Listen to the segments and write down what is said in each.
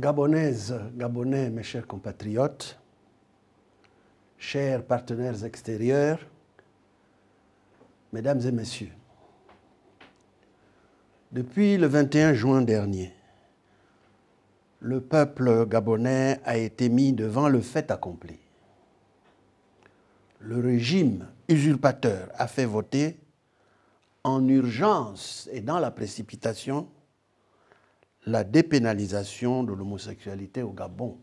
Gabonaises, Gabonais, mes chers compatriotes, chers partenaires extérieurs, mesdames et messieurs, depuis le 21 juin dernier, le peuple gabonais a été mis devant le fait accompli. Le régime usurpateur a fait voter en urgence et dans la précipitation la dépénalisation de l'homosexualité au Gabon.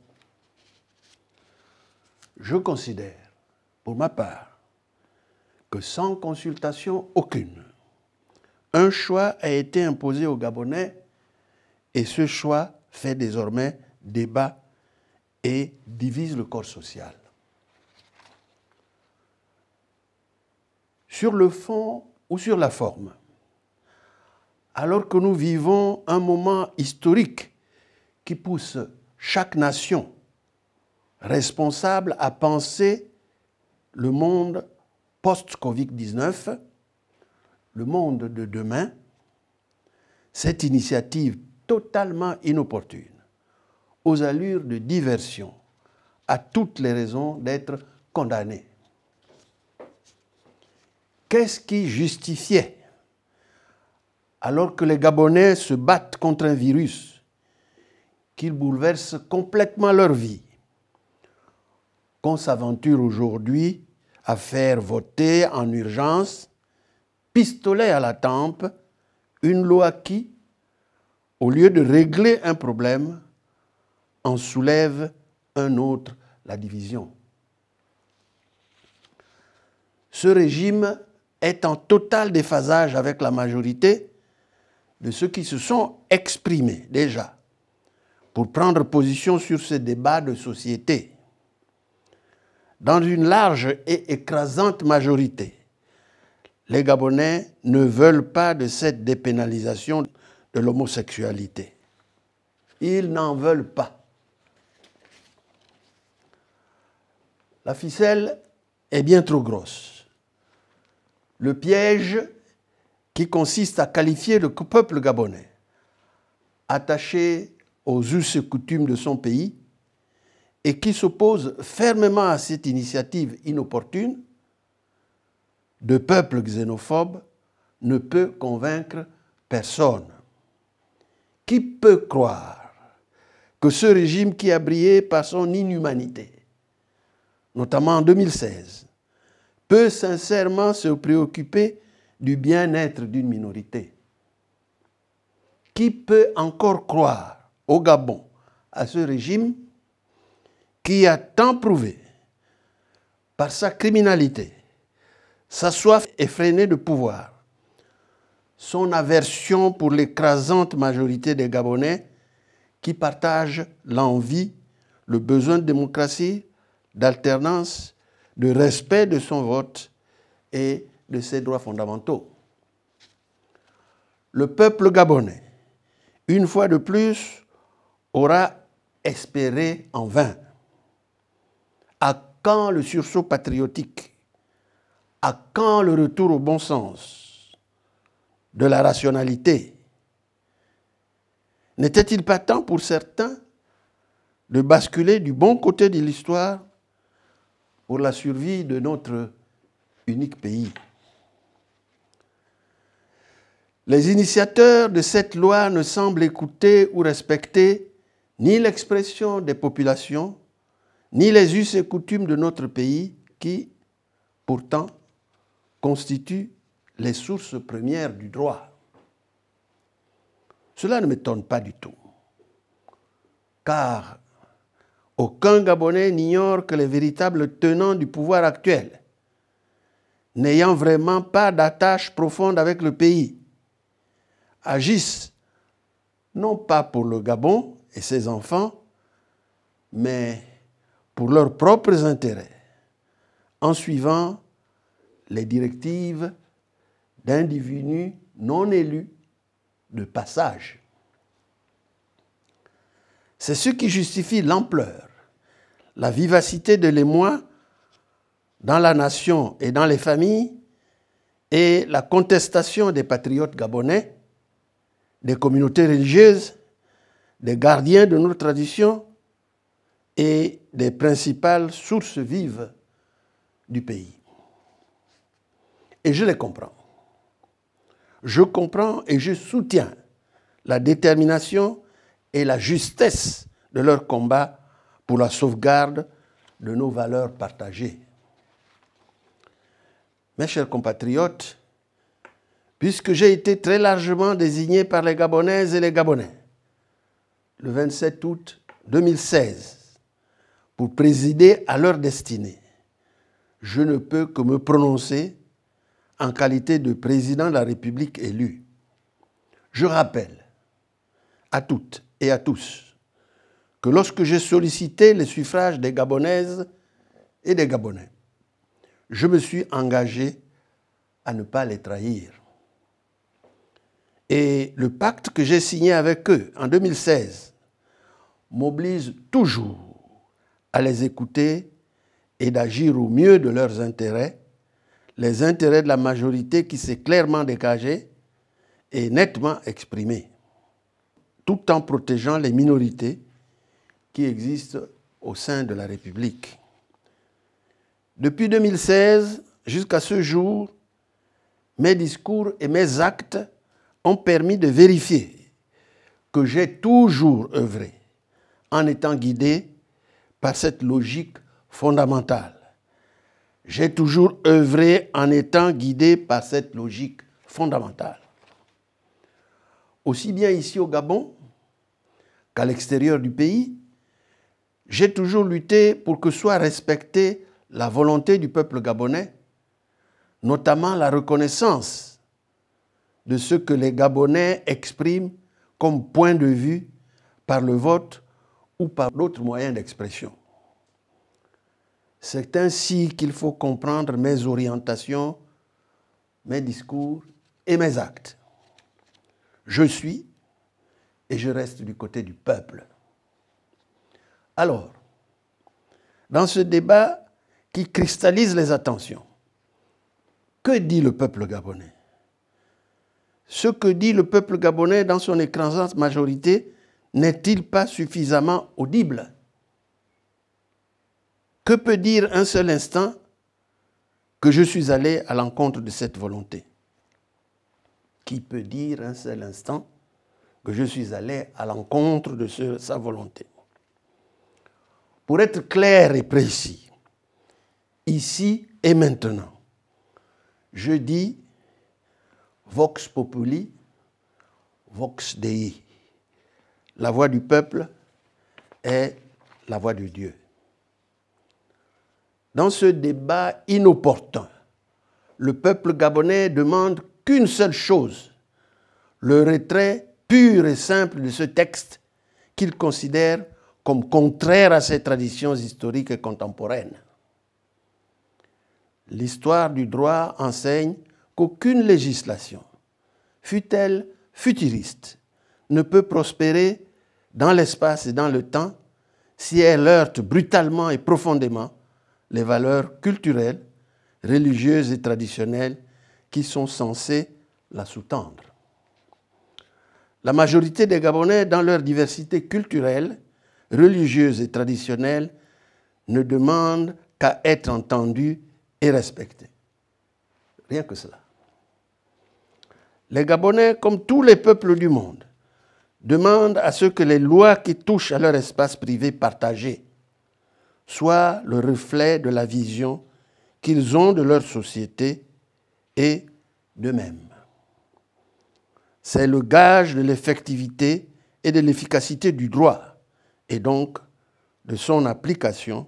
Je considère, pour ma part, que sans consultation aucune, un choix a été imposé aux Gabonais et ce choix fait désormais débat et divise le corps social. Sur le fond ou sur la forme, alors que nous vivons un moment historique qui pousse chaque nation responsable à penser le monde post-Covid-19, le monde de demain, cette initiative totalement inopportune, aux allures de diversion, a toutes les raisons d'être condamnée. Qu'est-ce qui justifiait, alors que les Gabonais se battent contre un virus, qu'ils bouleversent complètement leur vie, qu'on s'aventure aujourd'hui à faire voter en urgence, pistolet à la tempe, une loi qui, au lieu de régler un problème, en soulève un autre, la division. Ce régime est en total déphasage avec la majorité de ceux qui se sont exprimés déjà pour prendre position sur ce débat de société. Dans une large et écrasante majorité, les Gabonais ne veulent pas de cette dépénalisation de l'homosexualité. Ils n'en veulent pas. La ficelle est bien trop grosse. Le piège qui consiste à qualifier le peuple gabonais, attaché aux us et coutumes de son pays, et qui s'oppose fermement à cette initiative inopportune, de peuple xénophobe, ne peut convaincre personne. Qui peut croire que ce régime qui a brillé par son inhumanité, notamment en 2016, peut sincèrement se préoccuper du bien-être d'une minorité? Qui peut encore croire au Gabon, à ce régime qui a tant prouvé, par sa criminalité, sa soif effrénée de pouvoir, son aversion pour l'écrasante majorité des Gabonais qui partagent l'envie, le besoin de démocratie, d'alternance, de respect de son vote et de ses droits fondamentaux. Le peuple gabonais, une fois de plus, aura espéré en vain. À quand le sursaut patriotique? À quand le retour au bon sens, de la rationalité? N'était-il pas temps pour certains de basculer du bon côté de l'histoire pour la survie de notre unique pays? Les initiateurs de cette loi ne semblent écouter ou respecter ni l'expression des populations, ni les us et coutumes de notre pays qui, pourtant, constituent les sources premières du droit. Cela ne m'étonne pas du tout, car aucun Gabonais n'ignore que les véritables tenants du pouvoir actuel, n'ayant vraiment pas d'attache profonde avec le pays, agissent non pas pour le Gabon et ses enfants, mais pour leurs propres intérêts, en suivant les directives d'individus non élus de passage. C'est ce qui justifie l'ampleur, la vivacité de l'émoi dans la nation et dans les familles et la contestation des patriotes gabonais, des communautés religieuses, des gardiens de nos traditions et des principales sources vives du pays. Et je les comprends. Je comprends et je soutiens la détermination et la justesse de leur combat pour la sauvegarde de nos valeurs partagées. Mes chers compatriotes, puisque j'ai été très largement désigné par les Gabonaises et les Gabonais, le 27 août 2016, pour présider à leur destinée, je ne peux que me prononcer en qualité de président de la République élu. Je rappelle à toutes et à tous que lorsque j'ai sollicité le suffrage des Gabonaises et des Gabonais, je me suis engagé à ne pas les trahir. Et le pacte que j'ai signé avec eux en 2016 m'oblige toujours à les écouter et d'agir au mieux de leurs intérêts, les intérêts de la majorité qui s'est clairement dégagée et nettement exprimée, tout en protégeant les minorités qui existent au sein de la République. Depuis 2016 jusqu'à ce jour, mes discours et mes actes ont permis de vérifier que j'ai toujours œuvré en étant guidé par cette logique fondamentale. J'ai toujours œuvré en étant guidé par cette logique fondamentale. Aussi bien ici au Gabon qu'à l'extérieur du pays, j'ai toujours lutté pour que soit respectée la volonté du peuple gabonais, notamment la reconnaissance de ce que les Gabonais expriment comme point de vue par le vote ou par d'autres moyens d'expression. C'est ainsi qu'il faut comprendre mes orientations, mes discours et mes actes. Je suis et je reste du côté du peuple. Alors, dans ce débat qui cristallise les attentions, que dit le peuple gabonais? Ce que dit le peuple gabonais dans son écrasante majorité n'est-il pas suffisamment audible? Que peut dire un seul instant que je suis allé à l'encontre de cette volonté? Qui peut dire un seul instant que je suis allé à l'encontre de sa volonté? Pour être clair et précis, ici et maintenant, je dis Vox Populi, Vox Dei. La voix du peuple est la voix de Dieu. Dans ce débat inopportun, le peuple gabonais demande qu'une seule chose, le retrait pur et simple de ce texte qu'il considère comme contraire à ses traditions historiques et contemporaines. L'histoire du droit enseigne qu'aucune législation, fût-elle futuriste, ne peut prospérer dans l'espace et dans le temps si elle heurte brutalement et profondément les valeurs culturelles, religieuses et traditionnelles qui sont censées la sous-tendre. La majorité des Gabonais, dans leur diversité culturelle, religieuse et traditionnelle, ne demandent qu'à être entendus et respectés. Rien que cela. Les Gabonais, comme tous les peuples du monde, demandent à ce que les lois qui touchent à leur espace privé partagé soient le reflet de la vision qu'ils ont de leur société et d'eux-mêmes. C'est le gage de l'effectivité et de l'efficacité du droit, et donc de son application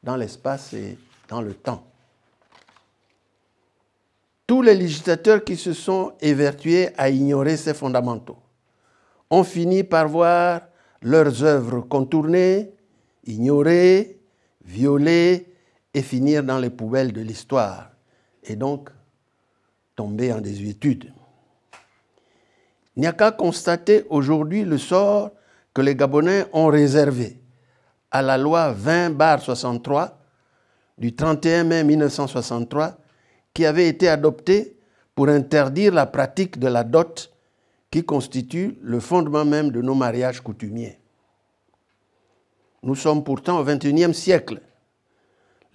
dans l'espace et dans le temps. Tous les législateurs qui se sont évertués à ignorer ces fondamentaux ont fini par voir leurs œuvres contournées, ignorées, violées et finir dans les poubelles de l'histoire, et donc tomber en désuétude. Il n'y a qu'à constater aujourd'hui le sort que les Gabonais ont réservé à la loi 20/63 du 31 mai 1963 qui avait été adoptée pour interdire la pratique de la dot qui constituent le fondement même de nos mariages coutumiers. Nous sommes pourtant au XXIe siècle.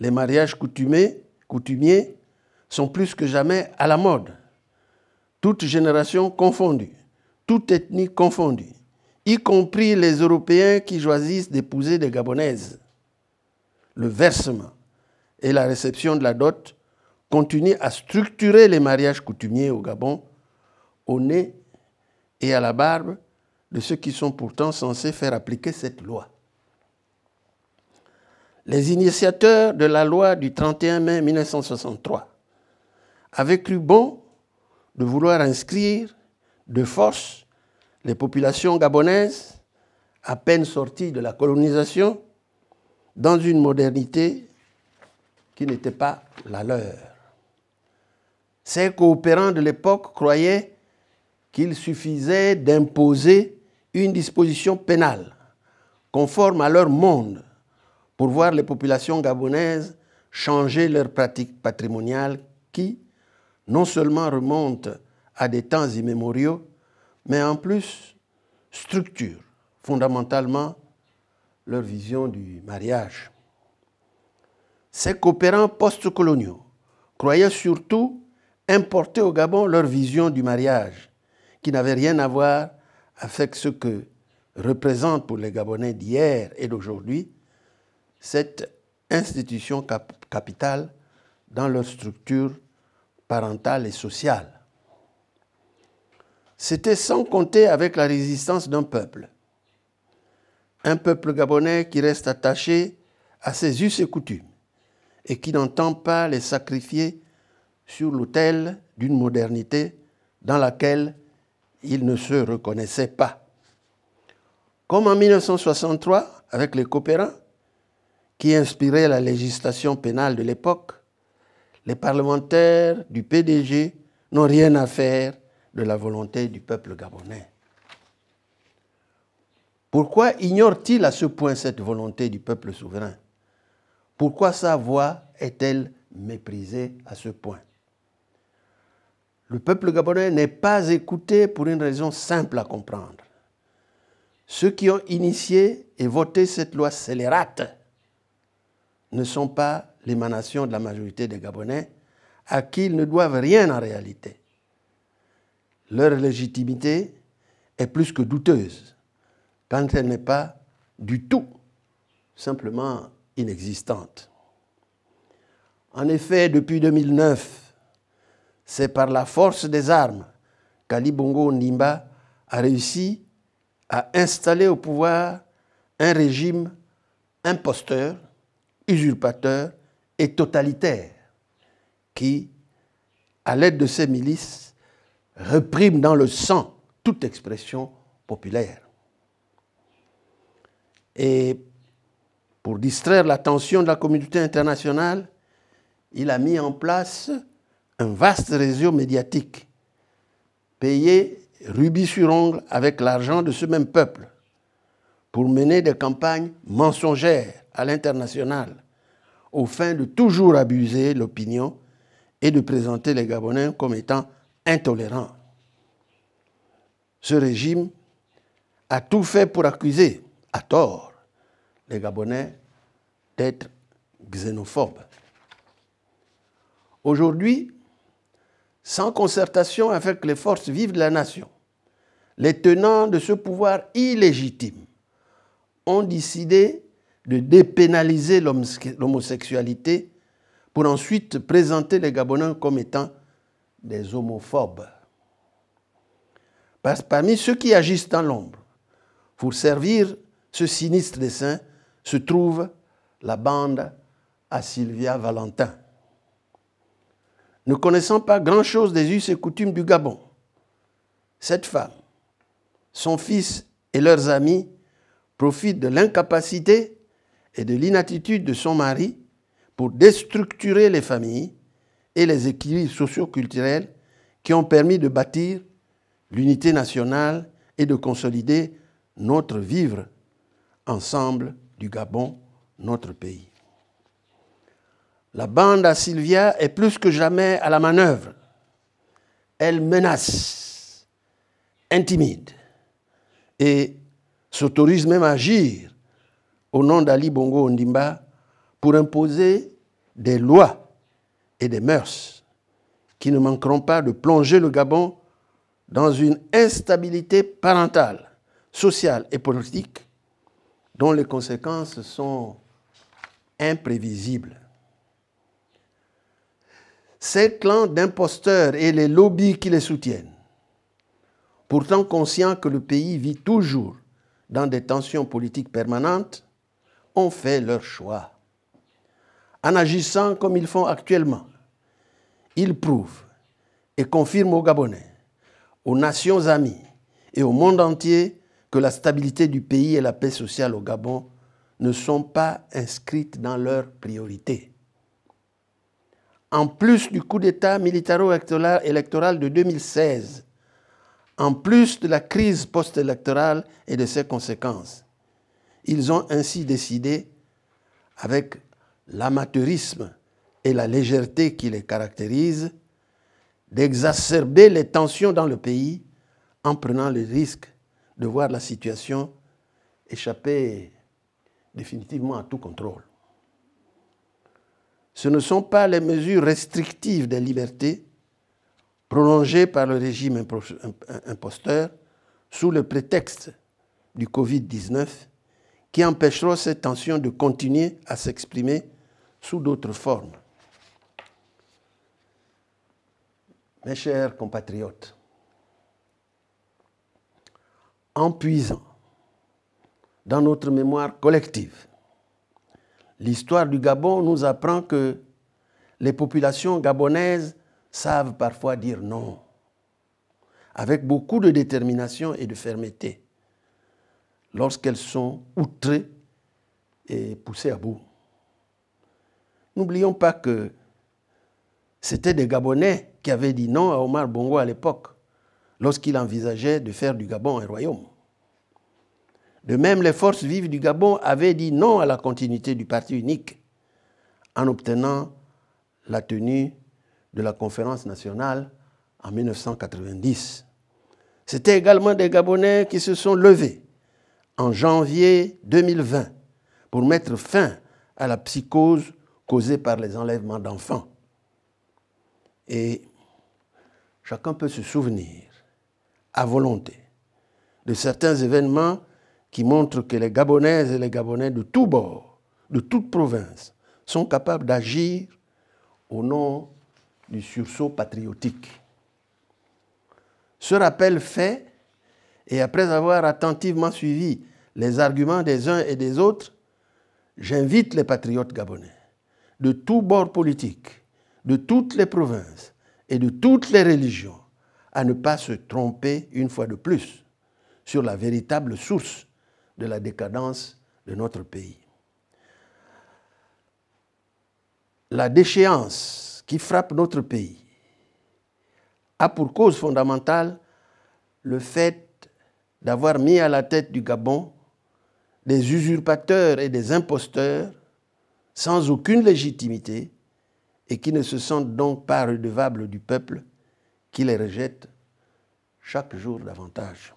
Les mariages coutumiers sont plus que jamais à la mode. Toutes générations confondues, toute ethnie confondue, y compris les Européens qui choisissent d'épouser des Gabonaises. Le versement et la réception de la dot continuent à structurer les mariages coutumiers au Gabon, au nez et à la barbe de ceux qui sont pourtant censés faire appliquer cette loi. Les initiateurs de la loi du 31 mai 1963 avaient cru bon de vouloir inscrire de force les populations gabonaises, à peine sorties de la colonisation, dans une modernité qui n'était pas la leur. Ces coopérants de l'époque croyaient qu'il suffisait d'imposer une disposition pénale conforme à leur monde pour voir les populations gabonaises changer leurs pratiques patrimoniales qui, non seulement remontent à des temps immémoriaux, mais en plus structurent fondamentalement leur vision du mariage. Ces coopérants post-coloniaux croyaient surtout importer au Gabon leur vision du mariage, qui n'avait rien à voir avec ce que représente pour les Gabonais d'hier et d'aujourd'hui cette institution capitale dans leur structure parentale et sociale. C'était sans compter avec la résistance d'un peuple. Un peuple gabonais qui reste attaché à ses us et coutumes et qui n'entend pas les sacrifier sur l'autel d'une modernité dans laquelle il ne se reconnaissait pas. Comme en 1963, avec les coopérants, qui inspiraient la législation pénale de l'époque, les parlementaires du PDG n'ont rien à faire de la volonté du peuple gabonais. Pourquoi ignore-t-il à ce point cette volonté du peuple souverain? Pourquoi sa voix est-elle méprisée à ce point? Le peuple gabonais n'est pas écouté pour une raison simple à comprendre. Ceux qui ont initié et voté cette loi scélérate ne sont pas l'émanation de la majorité des Gabonais à qui ils ne doivent rien en réalité. Leur légitimité est plus que douteuse quand elle n'est pas du tout simplement inexistante. En effet, depuis 2009, c'est par la force des armes qu'Ali Bongo Ondimba a réussi à installer au pouvoir un régime imposteur, usurpateur et totalitaire qui, à l'aide de ses milices, réprime dans le sang toute expression populaire. Et pour distraire l'attention de la communauté internationale, il a mis en place un vaste réseau médiatique, payé rubis sur ongle avec l'argent de ce même peuple, pour mener des campagnes mensongères à l'international, aux fins de toujours abuser l'opinion et de présenter les Gabonais comme étant intolérants. Ce régime a tout fait pour accuser, à tort, les Gabonais d'être xénophobes. Aujourd'hui, sans concertation avec les forces vives de la nation, les tenants de ce pouvoir illégitime ont décidé de dépénaliser l'homosexualité pour ensuite présenter les Gabonais comme étant des homophobes. Parmi ceux qui agissent dans l'ombre pour servir ce sinistre dessein se trouve la bande à Sylvia Valentin. Ne connaissant pas grand-chose des us et coutumes du Gabon, cette femme, son fils et leurs amis profitent de l'incapacité et de l'inaptitude de son mari pour déstructurer les familles et les équilibres socio-culturels qui ont permis de bâtir l'unité nationale et de consolider notre vivre ensemble du Gabon, notre pays. La bande à Sylvia est plus que jamais à la manœuvre. Elle menace, intimide et s'autorise même à agir au nom d'Ali Bongo Ondimba pour imposer des lois et des mœurs qui ne manqueront pas de plonger le Gabon dans une instabilité parentale, sociale et politique dont les conséquences sont imprévisibles. Ces clans d'imposteurs et les lobbies qui les soutiennent, pourtant conscients que le pays vit toujours dans des tensions politiques permanentes, ont fait leur choix. En agissant comme ils font actuellement, ils prouvent et confirment aux Gabonais, aux nations amies et au monde entier que la stabilité du pays et la paix sociale au Gabon ne sont pas inscrites dans leurs priorités. En plus du coup d'État militaro-électoral de 2016, en plus de la crise post-électorale et de ses conséquences, ils ont ainsi décidé, avec l'amateurisme et la légèreté qui les caractérisent, d'exacerber les tensions dans le pays en prenant le risque de voir la situation échapper définitivement à tout contrôle. Ce ne sont pas les mesures restrictives des libertés prolongées par le régime imposteur sous le prétexte du Covid-19 qui empêcheront cette tension de continuer à s'exprimer sous d'autres formes. Mes chers compatriotes, en puisant dans notre mémoire collective, l'histoire du Gabon nous apprend que les populations gabonaises savent parfois dire non, avec beaucoup de détermination et de fermeté, lorsqu'elles sont outrées et poussées à bout. N'oublions pas que c'était des Gabonais qui avaient dit non à Omar Bongo à l'époque, lorsqu'il envisageait de faire du Gabon un royaume. De même, les forces vives du Gabon avaient dit non à la continuité du parti unique en obtenant la tenue de la conférence nationale en 1990. C'était également des Gabonais qui se sont levés en janvier 2020 pour mettre fin à la psychose causée par les enlèvements d'enfants. Et chacun peut se souvenir, à volonté, de certains événements qui montrent que les Gabonaises et les Gabonais de tous bords, de toute province, sont capables d'agir au nom du sursaut patriotique. Ce rappel fait, et après avoir attentivement suivi les arguments des uns et des autres, j'invite les patriotes gabonais, de tous bords politiques, de toutes les provinces et de toutes les religions, à ne pas se tromper une fois de plus sur la véritable source de la décadence de notre pays. La déchéance qui frappe notre pays a pour cause fondamentale le fait d'avoir mis à la tête du Gabon des usurpateurs et des imposteurs sans aucune légitimité et qui ne se sentent donc pas redevables du peuple qui les rejette chaque jour davantage.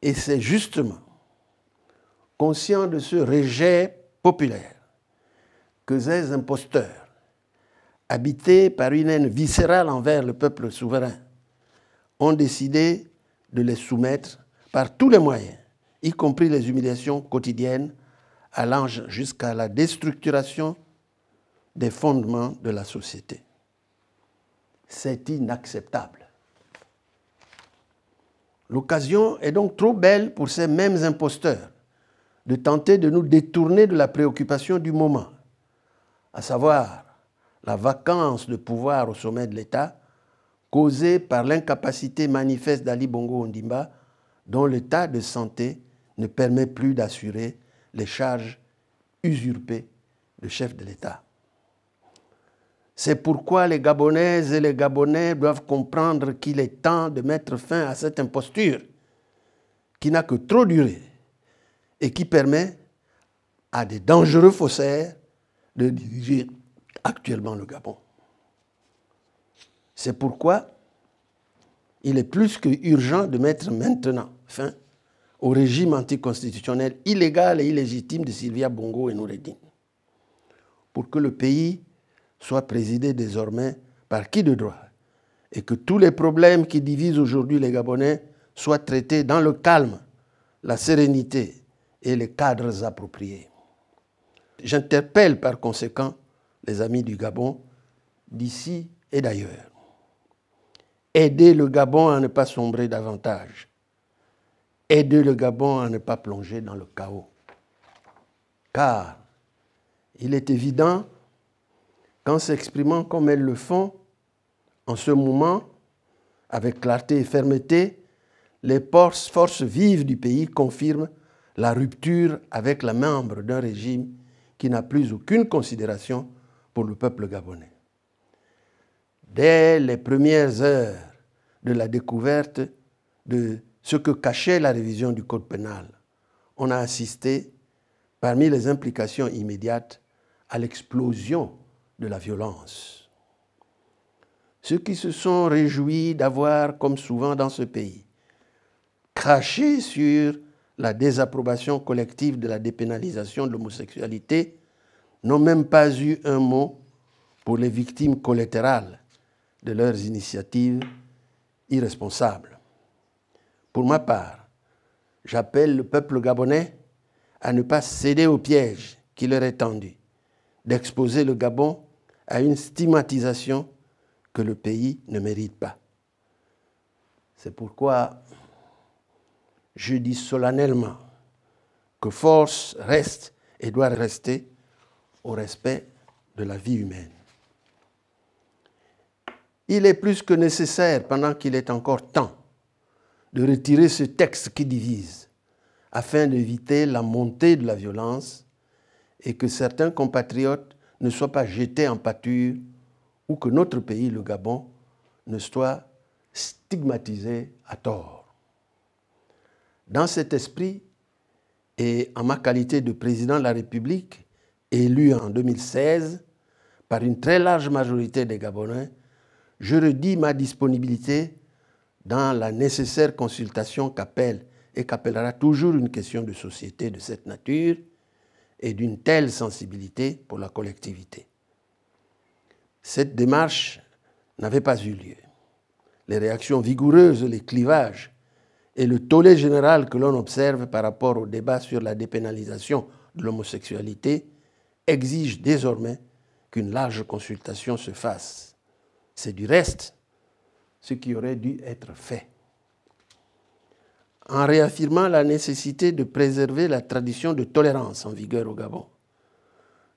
Et c'est justement conscient de ce rejet populaire que ces imposteurs, habités par une haine viscérale envers le peuple souverain, ont décidé de les soumettre par tous les moyens, y compris les humiliations quotidiennes, allant jusqu'à la déstructuration des fondements de la société. C'est inacceptable. L'occasion est donc trop belle pour ces mêmes imposteurs de tenter de nous détourner de la préoccupation du moment, à savoir la vacance de pouvoir au sommet de l'État causée par l'incapacité manifeste d'Ali Bongo Ondimba, dont l'état de santé ne permet plus d'assurer les charges usurpées de chef de l'État. C'est pourquoi les Gabonaises et les Gabonais doivent comprendre qu'il est temps de mettre fin à cette imposture qui n'a que trop duré et qui permet à des dangereux faussaires de diriger actuellement le Gabon. C'est pourquoi il est plus que urgent de mettre maintenant fin au régime anticonstitutionnel illégal et illégitime de Sylvia Bongo et Noureddine, pour que le pays soit présidé désormais par qui de droit et que tous les problèmes qui divisent aujourd'hui les Gabonais soient traités dans le calme, la sérénité et les cadres appropriés. J'interpelle par conséquent les amis du Gabon, d'ici et d'ailleurs. Aidez le Gabon à ne pas sombrer davantage. Aidez le Gabon à ne pas plonger dans le chaos. Car il est évident qu'en s'exprimant comme elles le font, en ce moment, avec clarté et fermeté, les forces vives du pays confirment la rupture avec la membre d'un régime qui n'a plus aucune considération pour le peuple gabonais. Dès les premières heures de la découverte de ce que cachait la révision du Code pénal, on a assisté, parmi les implications immédiates, à l'explosion de la violence. Ceux qui se sont réjouis d'avoir, comme souvent dans ce pays, craché sur la désapprobation collective de la dépénalisation de l'homosexualité n'ont même pas eu un mot pour les victimes collatérales de leurs initiatives irresponsables. Pour ma part, j'appelle le peuple gabonais à ne pas céder au piège qui leur est tendu, d'exposer le Gabon à une stigmatisation que le pays ne mérite pas. C'est pourquoi je dis solennellement que force reste et doit rester au respect de la vie humaine. Il est plus que nécessaire, pendant qu'il est encore temps, de retirer ce texte qui divise, afin d'éviter la montée de la violence et que certains compatriotes ne soient pas jetés en pâture ou que notre pays, le Gabon, ne soit stigmatisé à tort. Dans cet esprit, et en ma qualité de président de la République, élu en 2016 par une très large majorité des Gabonais, je redis ma disponibilité dans la nécessaire consultation qu'appelle et qu'appellera toujours une question de société de cette nature et d'une telle sensibilité pour la collectivité. Cette démarche n'avait pas eu lieu. Les réactions vigoureuses, les clivages et le tollé général que l'on observe par rapport au débat sur la dépénalisation de l'homosexualité exigent désormais qu'une large consultation se fasse. C'est du reste ce qui aurait dû être fait. En réaffirmant la nécessité de préserver la tradition de tolérance en vigueur au Gabon,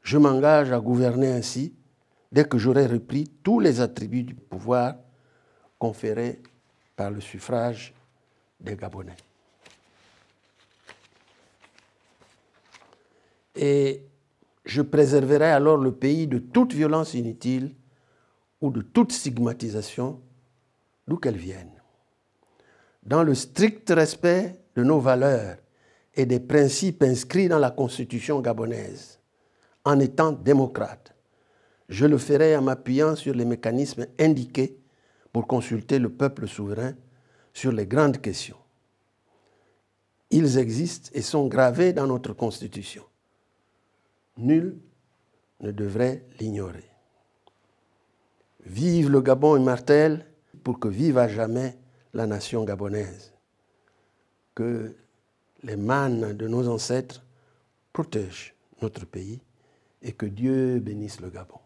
je m'engage à gouverner ainsi dès que j'aurai repris tous les attributs du pouvoir conférés par le suffrage des Gabonais. Et je préserverai alors le pays de toute violence inutile ou de toute stigmatisation, d'où qu'elle vienne. Dans le strict respect de nos valeurs et des principes inscrits dans la Constitution gabonaise, en étant démocrate, je le ferai en m'appuyant sur les mécanismes indiqués pour consulter le peuple souverain sur les grandes questions. Ils existent et sont gravés dans notre Constitution. Nul ne devrait l'ignorer. Vive le Gabon immortel pour que vive à jamais la nation gabonaise. Que les mânes de nos ancêtres protègent notre pays et que Dieu bénisse le Gabon.